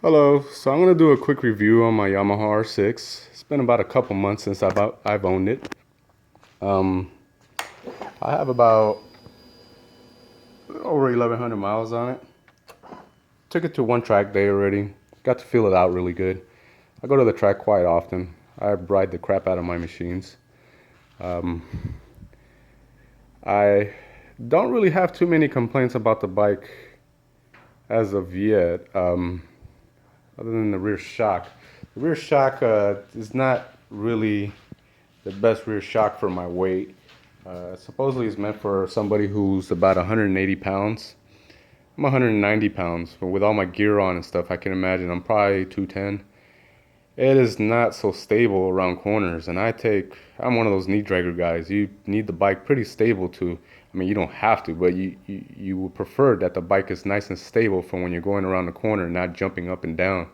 Hello, so I'm going to do a quick review on my Yamaha R6. It's been about a couple months since I've owned it. Um, I have about over 1,100 miles on it. Took it to one track day already. Got to feel it out really good. I go to the track quite often. I ride the crap out of my machines. I don't really have too many complaints about the bike as of yet. Other than the rear shock. The rear shock is not really the best rear shock for my weight. Supposedly it's meant for somebody who's about 180 pounds. I'm 190 pounds, but with all my gear on and stuff, I can imagine I'm probably 210. It is not so stable around corners, and I'm one of those knee dragger guys. You need the bike pretty stable to, I mean, you don't have to, but you would prefer that the bike is nice and stable for when you're going around the corner, not jumping up and down.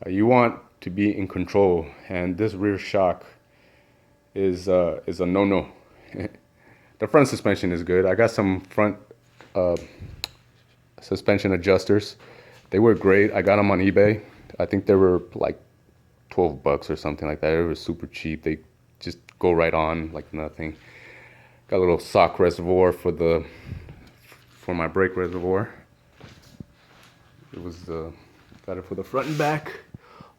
You want to be in control, and this rear shock is a no-no. The front suspension is good. I got some front suspension adjusters. They work great. I got them on eBay. I think they were like 12 bucks or something like that. It was super cheap. They just go right on like nothing. Got a little sock reservoir for my brake reservoir. It was got it for the front and back.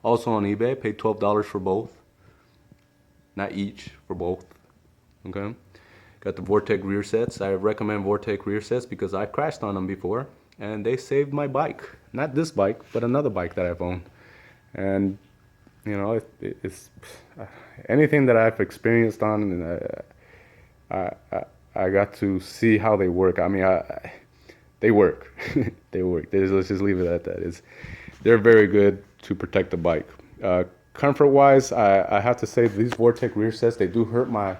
Also on eBay, paid $12 for both. Not each, for both. Okay. Got the Vortec rear sets. I recommend Vortec rear sets because I've crashed on them before and they saved my bike. Not this bike, but another bike that I've owned. And you know, it's anything that I've experienced on, I got to see how they work. I mean, they work. They work. Let's just leave it at that. They're very good to protect the bike. Comfort-wise, I have to say these Vortec rear sets, they do hurt my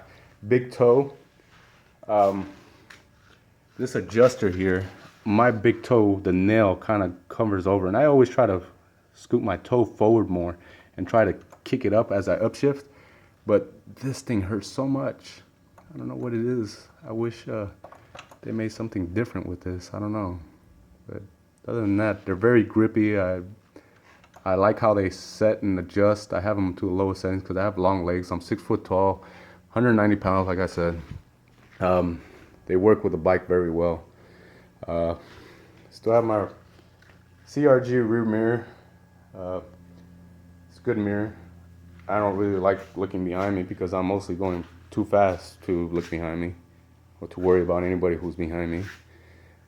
big toe. This adjuster here, my big toe, the nail kind of covers over, and I always try to scoot my toe forward more and try to kick it up as I upshift, but this thing hurts so much. I don't know what it is. I wish they made something different with this. I don't know, but other than that, they're very grippy. I like how they set and adjust. I have them to the lowest settings because I have long legs. I'm 6 foot tall, 190 pounds, like I said. They work with the bike very well. Still have my CRG rear mirror. It's a good mirror. I don't really like looking behind me because I'm mostly going too fast to look behind me or to worry about anybody who's behind me.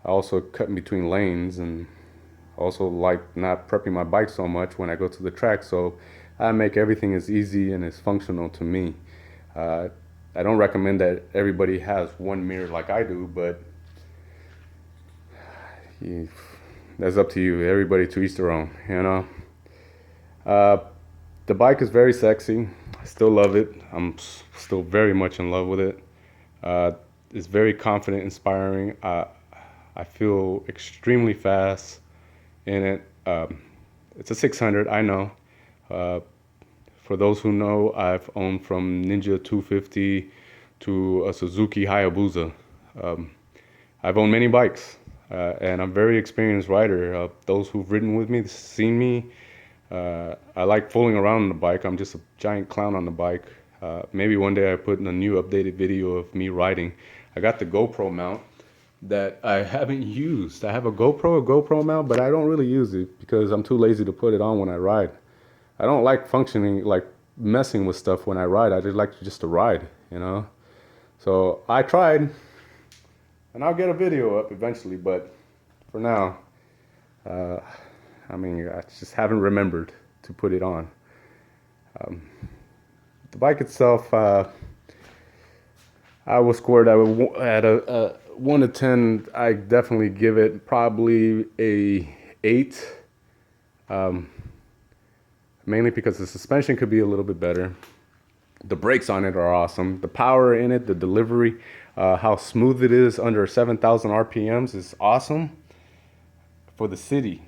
I also cut in between lanes and also like not prepping my bike so much when I go to the track, so I make everything as easy and as functional to me. I don't recommend that everybody has one mirror like I do, but that's up to you. Everybody to each their own, you know. The bike is very sexy. I still love it. I'm still very much in love with it. It's very confident, inspiring. I feel extremely fast in it. It's a 600, I know. For those who know, I've owned from Ninja 250 to a Suzuki Hayabusa. I've owned many bikes, and I'm a very experienced rider. Those who've ridden with me, seen me, I like fooling around on the bike. I'm just a giant clown on the bike. Maybe one day I put in a new updated video of me riding. I got the GoPro mount that I haven't used. I have a GoPro mount, but I don't really use it because I'm too lazy to put it on when I ride. I don't like functioning, like messing with stuff when I ride. I just like just to ride, you know? So I tried, and I'll get a video up eventually, but for now, I mean, I just haven't remembered to put it on. The bike itself, I will score it at a 1 to 10. I definitely give it probably a 8. Mainly because the suspension could be a little bit better. The brakes on it are awesome. The power in it, the delivery, how smooth it is under 7,000 RPMs is awesome. For the city,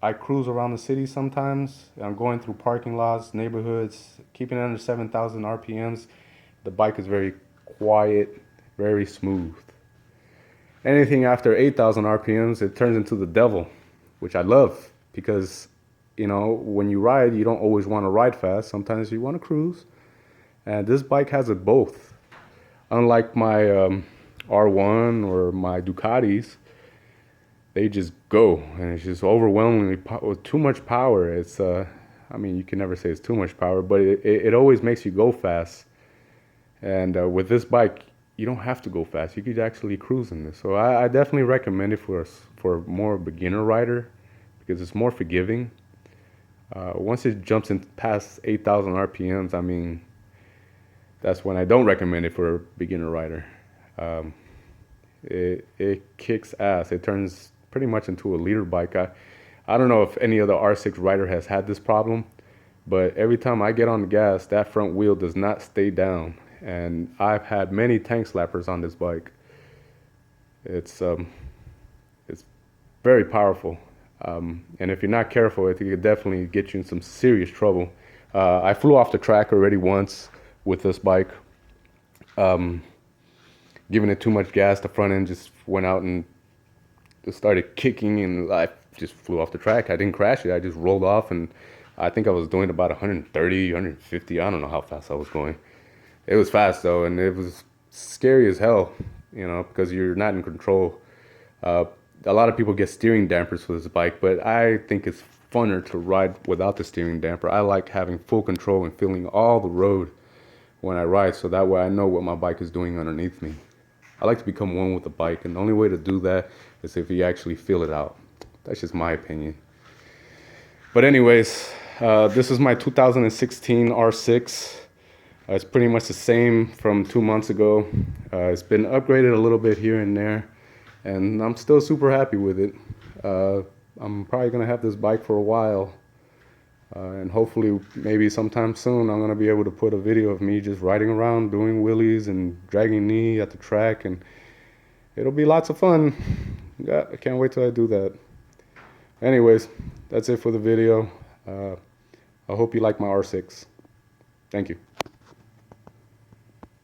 I cruise around the city sometimes. I'm going through parking lots, neighborhoods, keeping it under 7,000 RPMs. The bike is very quiet, very smooth. Anything after 8,000 RPMs, it turns into the devil, which I love because you know, when you ride, you don't always want to ride fast. Sometimes you want to cruise. And this bike has it both. Unlike my R1 or my Ducatis, they just go, and it's just overwhelmingly with too much power. It's I mean, you can never say it's too much power, but it always makes you go fast. And with this bike, you don't have to go fast. You could actually cruise in this. So I definitely recommend it for more beginner rider because it's more forgiving. Once it jumps in past 8,000 RPMs, I mean, that's when I don't recommend it for a beginner rider. It kicks ass. It turns pretty much into a leader bike. I don't know if any other R6 rider has had this problem, but every time I get on the gas, that front wheel does not stay down. And I've had many tank slappers on this bike. It's very powerful. And if you're not careful, it could definitely get you in some serious trouble. I flew off the track already once with this bike. Giving it too much gas, the front end just went out and just started kicking, and I just flew off the track. I didn't crash it. I just rolled off, and I think I was doing about 130, 150. I don't know how fast I was going. It was fast though, and it was scary as hell, you know, because you're not in control. A lot of people get steering dampers for this bike, but I think it's funner to ride without the steering damper. I like having full control and feeling all the road when I ride, so that way I know what my bike is doing underneath me. I like to become one with the bike, and the only way to do that is if you actually feel it out. That's just my opinion. But anyways, this is my 2016 R6. It's pretty much the same from 2 months ago. It's been upgraded a little bit here and there, and I'm still super happy with it. I'm probably gonna have this bike for a while, and hopefully maybe sometime soon I'm gonna be able to put a video of me just riding around doing wheelies and dragging knee at the track, and it'll be lots of fun. Yeah, I can't wait till I do that. Anyways, that's it for the video. I hope you like my R6. Thank you.